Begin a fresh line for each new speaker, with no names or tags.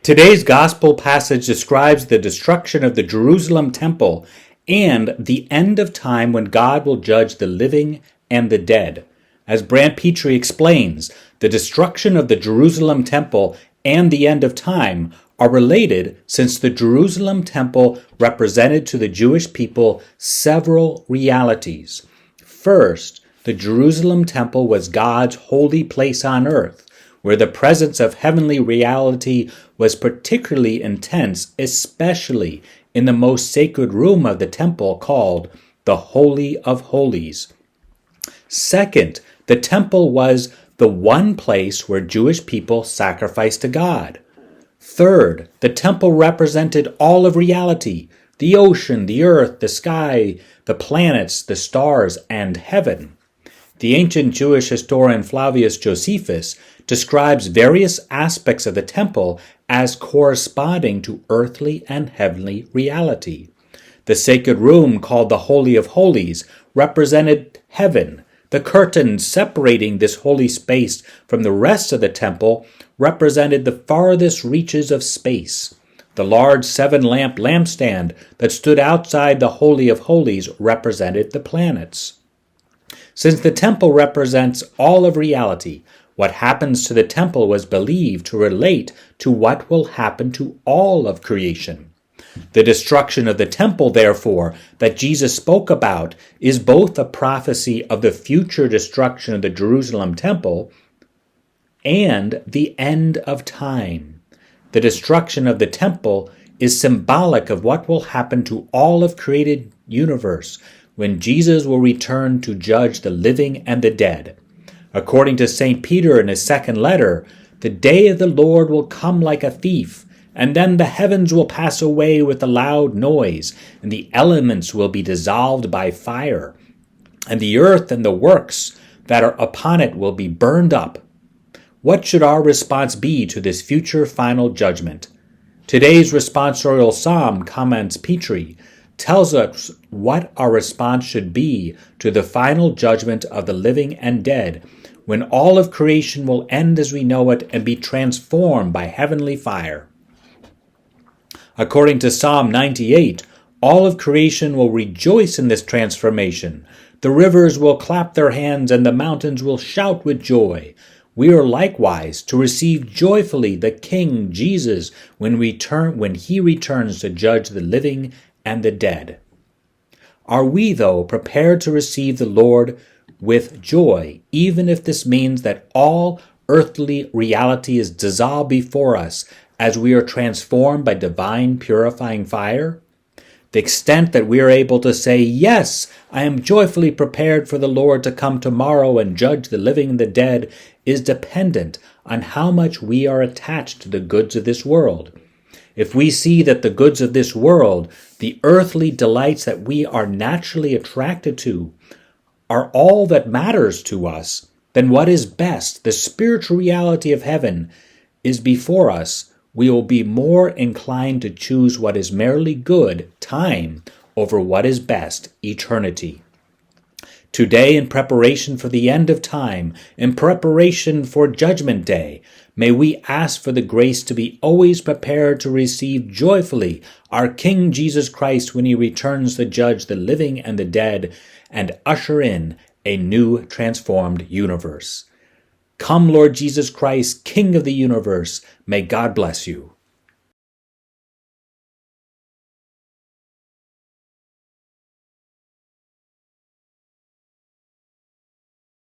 Today's gospel passage describes the destruction of the Jerusalem temple and the end of time when God will judge the living and the dead. As Brant Pitre explains, the destruction of the Jerusalem temple and the end of time are related since the Jerusalem temple represented to the Jewish people several realities. First, the Jerusalem temple was God's holy place on earth, where the presence of heavenly reality was particularly intense, especially in the most sacred room of the temple called the Holy of Holies. Second, the temple was the one place where Jewish people sacrificed to God. Third, the temple represented all of reality, the ocean, the earth, the sky, the planets, the stars, and heaven. The ancient Jewish historian Flavius Josephus describes various aspects of the temple as corresponding to earthly and heavenly reality. The sacred room, called the Holy of Holies, represented heaven. The curtains separating this holy space from the rest of the temple represented the farthest reaches of space. The large 7-lamp lampstand that stood outside the Holy of Holies represented the planets. Since the temple represents all of reality, what happens to the temple was believed to relate to what will happen to all of creation. The destruction of the temple, therefore, that Jesus spoke about is both a prophecy of the future destruction of the Jerusalem temple and the end of time. The destruction of the temple is symbolic of what will happen to all of created universe when Jesus will return to judge the living and the dead. According to St. Peter in his second letter, the day of the Lord will come like a thief, and then the heavens will pass away with a loud noise, and the elements will be dissolved by fire, and the earth and the works that are upon it will be burned up. What should our response be to this future final judgment? Today's responsorial psalm, comments Pitre, tells us what our response should be to the final judgment of the living and dead, when all of creation will end as we know it and be transformed by heavenly fire. According to Psalm 98, all of creation will rejoice in this transformation. The rivers will clap their hands and the mountains will shout with joy. We are likewise to receive joyfully the King Jesus when he returns to judge the living and the dead. Are we, though, prepared to receive the Lord with joy, even if this means that all earthly reality is dissolved before us as we are transformed by divine purifying fire? The extent that we are able to say, "Yes, I am joyfully prepared for the Lord to come tomorrow and judge the living and the dead," is dependent on how much we are attached to the goods of this world. If we see that the goods of this world, the earthly delights that we are naturally attracted to, are all that matters to us, then what is best, the spiritual reality of heaven, is before us, we will be more inclined to choose what is merely good, time, over what is best, eternity. Today, in preparation for the end of time, in preparation for Judgment Day, may we ask for the grace to be always prepared to receive joyfully our King Jesus Christ when he returns to judge the living and the dead and usher in a new transformed universe. Come, Lord Jesus Christ, King of the universe, may God bless you.